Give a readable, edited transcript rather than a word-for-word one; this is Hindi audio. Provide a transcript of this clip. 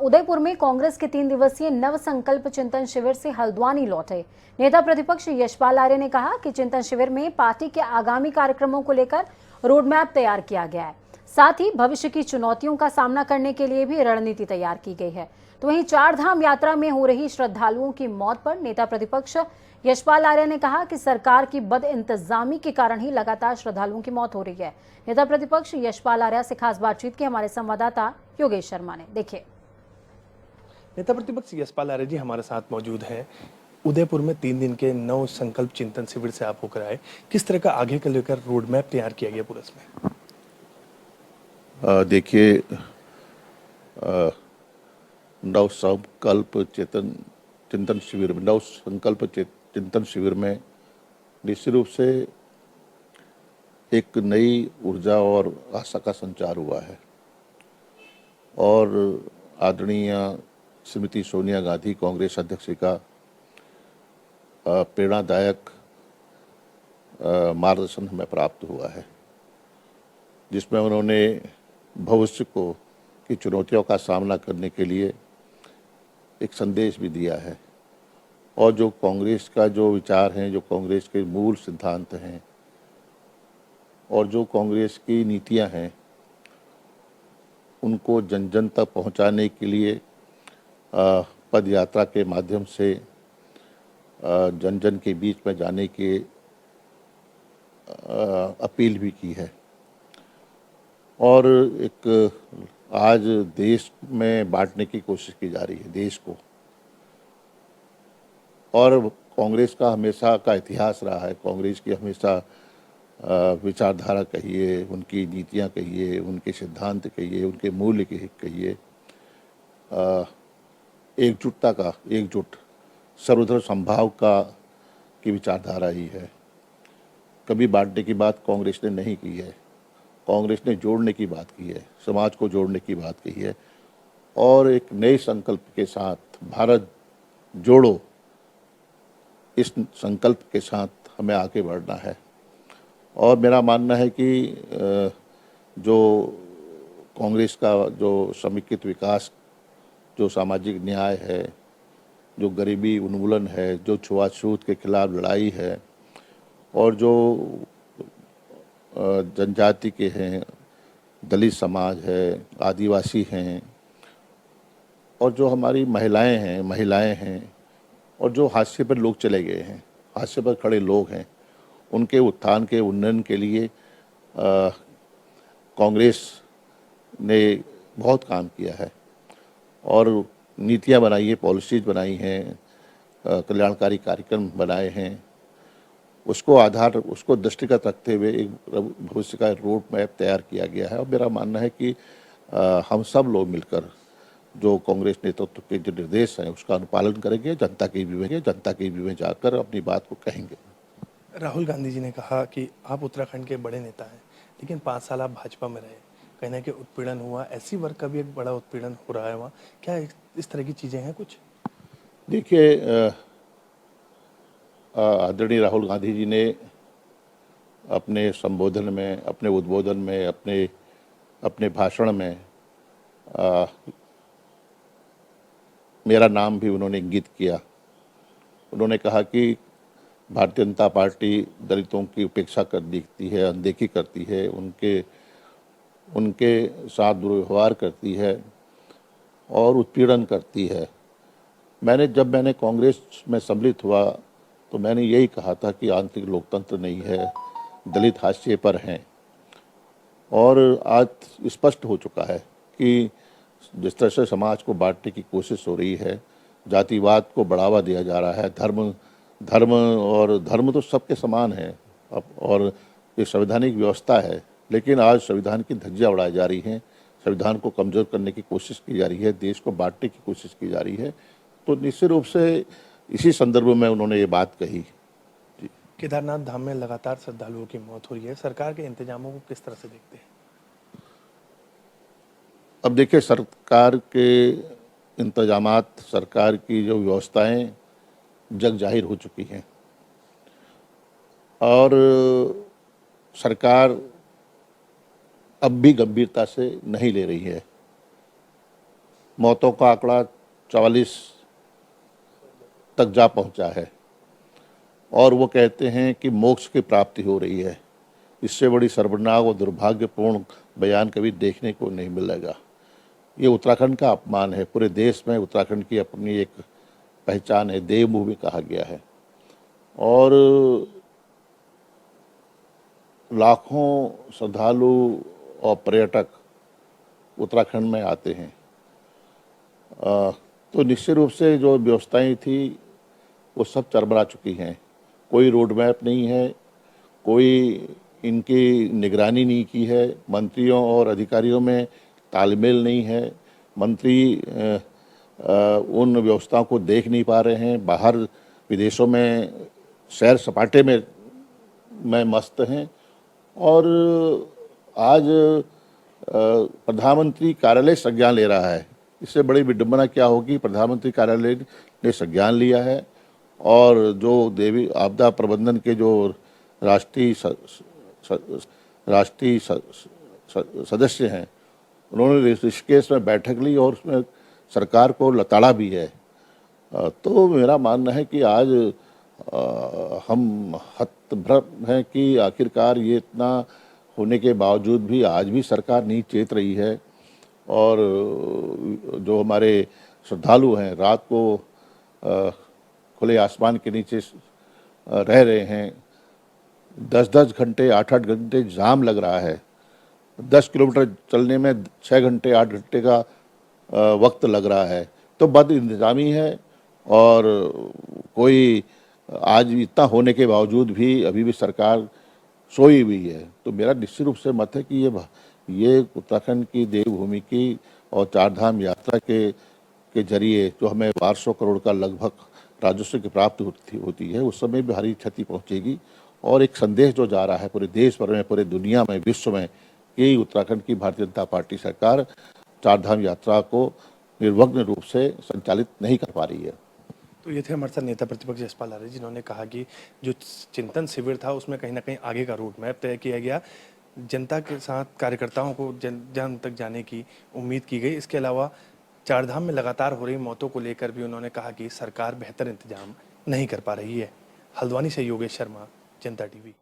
उदयपुर में कांग्रेस के 3 दिवसीय नव संकल्प चिंतन शिविर से हल्द्वानी लौटे नेता प्रतिपक्ष यशपाल आर्य ने कहा कि चिंतन शिविर में पार्टी के आगामी कार्यक्रमों को लेकर रोड मैप तैयार किया गया है। साथ ही भविष्य की चुनौतियों का सामना करने के लिए भी रणनीति तैयार की गई है। तो वहीं चारधाम यात्रा में हो रही श्रद्धालुओं की मौत पर नेता प्रतिपक्ष यशपाल आर्य ने कहा कि सरकार की बद इंतजामी के कारण ही लगातार श्रद्धालुओं की मौत हो रही है। नेता प्रतिपक्ष यशपाल आर्य से खास बातचीत की हमारे संवाददाता योगेश शर्मा ने। देखिए, नेता प्रतिपक्ष यशपाल आर्य जी हमारे साथ मौजूद हैं। उदयपुर में 3 दिन के नव संकल्प चिंतन शिविर से आप होकर आए, किस तरह का आगे को लेकर रोड मैप तैयार किया गया पूरा इसमें? देखिए, नव संकल्प चिंतन शिविर में चिंतन शिविर में निश्चित रूप से एक नई ऊर्जा और आशा का संचार हुआ है और आदरणीय श्रीमती सोनिया गांधी कांग्रेस अध्यक्ष का प्रेरणादायक मार्गदर्शन हमें प्राप्त हुआ है, जिसमें उन्होंने भविष्य की चुनौतियों का सामना करने के लिए एक संदेश भी दिया है और जो कांग्रेस का जो विचार हैं, जो कांग्रेस के मूल सिद्धांत हैं और जो कांग्रेस की नीतियां हैं, उनको जन जन तक पहुंचाने के लिए पद यात्रा के माध्यम से जन जन के बीच में जाने की अपील भी की है। और एक आज देश में बांटने की कोशिश की जा रही है देश को, और कांग्रेस का हमेशा का इतिहास रहा है, कांग्रेस की हमेशा विचारधारा कहिए, उनकी नीतियां कहिए, उनके सिद्धांत कहिए, उनके मूल्य कहिए, एकजुट सर्वधर्म संभाव की विचारधारा ही है। कभी बांटने की बात कांग्रेस ने नहीं की है। कांग्रेस ने जोड़ने की बात की है, समाज को जोड़ने की बात की है और एक नए संकल्प के साथ भारत जोड़ो, इस संकल्प के साथ हमें आगे बढ़ना है। और मेरा मानना है कि जो कांग्रेस का जो समेकित विकास, जो सामाजिक न्याय है, जो गरीबी उन्मूलन है, जो छुआछूत के खिलाफ लड़ाई है और जो जनजाति के हैं, दलित समाज है, आदिवासी हैं और जो हमारी महिलाएं हैं और जो हाशिए पर लोग चले गए हैं, हाशिए पर खड़े लोग हैं, उनके उत्थान के उन्नयन के लिए कांग्रेस ने बहुत काम किया है और नीतियां बनाई है, पॉलिसीज बनाई हैं, कल्याणकारी कार्यक्रम बनाए हैं। उसको दृष्टिगत रखते हुए एक भविष्य का रोड मैप तैयार किया गया है और मेरा मानना है कि हम सब लोग मिलकर जो कांग्रेस नेतृत्व के जो निर्देश हैं उसका अनुपालन करेंगे, जनता के बीच में जाकर अपनी बात को कहेंगे। राहुल गांधी जी ने कहा कि आप उत्तराखंड के बड़े नेता हैं, लेकिन 5 साल आप भाजपा में रहे, कहीं ना कहीं उत्पीड़न हुआ, ऐसी वर्ग का भी एक बड़ा उत्पीड़न हो रहा है वहाँ, क्या इस तरह की चीज़ें हैं कुछ? देखिए, आदरणीय राहुल गांधी जी ने अपने संबोधन में, अपने उद्बोधन में, अपने भाषण में मेरा नाम भी उन्होंने इंगित किया। उन्होंने कहा कि भारतीय जनता पार्टी दलितों की उपेक्षा कर देखती है, अनदेखी करती है, उनके साथ दुर्व्यवहार करती है और उत्पीड़न करती है। जब मैंने कांग्रेस में सम्मिलित हुआ तो मैंने यही कहा था कि आंतरिक लोकतंत्र नहीं है, दलित हाशिए पर हैं और आज स्पष्ट हो चुका है कि जिस तरह से समाज को बांटने की कोशिश हो रही है, जातिवाद को बढ़ावा दिया जा रहा है, धर्म तो सबके समान है और ये संवैधानिक व्यवस्था है, लेकिन आज संविधान की धज्जियां उड़ाई जा रही हैं, संविधान को कमज़ोर करने की कोशिश की जा रही है, देश को बांटने की कोशिश की जा रही है। तो निश्चित रूप से इसी संदर्भ में उन्होंने ये बात कही। केदारनाथ धाम में लगातार श्रद्धालुओं की मौत हो रही है, सरकार के इंतजामों को किस तरह से देखते हैं? अब देखिए, सरकार के इंतजामात, सरकार की जो व्यवस्थाएं जग जाहिर हो चुकी हैं और सरकार अब भी गंभीरता से नहीं ले रही है। मौतों का आंकड़ा 44 तक जा पहुंचा है और वो कहते हैं कि मोक्ष की प्राप्ति हो रही है। इससे बड़ी शर्मनाक और दुर्भाग्यपूर्ण बयान कभी देखने को नहीं मिलेगा। ये उत्तराखंड का अपमान है। पूरे देश में उत्तराखंड की अपनी एक पहचान है, देवभूमि कहा गया है और लाखों श्रद्धालु और पर्यटक उत्तराखंड में आते हैं। तो निश्चित रूप से जो व्यवस्थाएं थी वो सब चरमरा चुकी हैं। कोई रोड मैप नहीं है, कोई इनकी निगरानी नहीं की है, मंत्रियों और अधिकारियों में तालमेल नहीं है, मंत्री उन व्यवस्थाओं को देख नहीं पा रहे हैं, बाहर विदेशों में सैर सपाटे में मस्त हैं और आज प्रधानमंत्री कार्यालय संज्ञान ले रहा है। इससे बड़ी विडंबना क्या होगी, प्रधानमंत्री कार्यालय ने संज्ञान लिया है और जो देवी आपदा प्रबंधन के जो राष्ट्रीय सदस्य हैं उन्होंने ऋषिकेश में बैठक ली और उसमें सरकार को लताड़ा भी है। तो मेरा मानना है कि आज हम हतभ्रम हैं कि आखिरकार ये इतना होने के बावजूद भी आज भी सरकार नहीं चेत रही है और जो हमारे श्रद्धालु हैं रात को खुले आसमान के नीचे रह रहे हैं, 10-10 घंटे 8-8 घंटे जाम लग रहा है। 10 किलोमीटर चलने में 6 घंटे 8 घंटे का वक्त लग रहा है। तो बद इंतजामी है और कोई आज इतना होने के बावजूद भी अभी भी सरकार सोई हुई है। तो मेरा निश्चित रूप से मत है कि ये उत्तराखंड की देवभूमि की और चारधाम यात्रा के जरिए जो हमें 1200 करोड़ का लगभग राजस्व की प्राप्ति होती है, उस समय भी भारी क्षति पहुंचेगी और एक संदेश जो जा रहा है पूरे देश भर में, पूरे दुनिया में, विश्व में कि उत्तराखंड की भारतीय जनता पार्टी सरकार चारधाम यात्रा को निर्विघ्न रूप से संचालित नहीं कर पा रही है। तो ये थे हमारे साथ नेता प्रतिपक्ष यशपाल आर्य जिन्होंने कहा कि जो चिंतन शिविर था उसमें कहीं ना कहीं आगे का रूट मैप तय किया गया, जनता के साथ कार्यकर्ताओं को जन तक जाने की उम्मीद की गई। इसके अलावा चारधाम में लगातार हो रही मौतों को लेकर भी उन्होंने कहा कि सरकार बेहतर इंतजाम नहीं कर पा रही है। हल्द्वानी से योगेश शर्मा, जनता टीवी।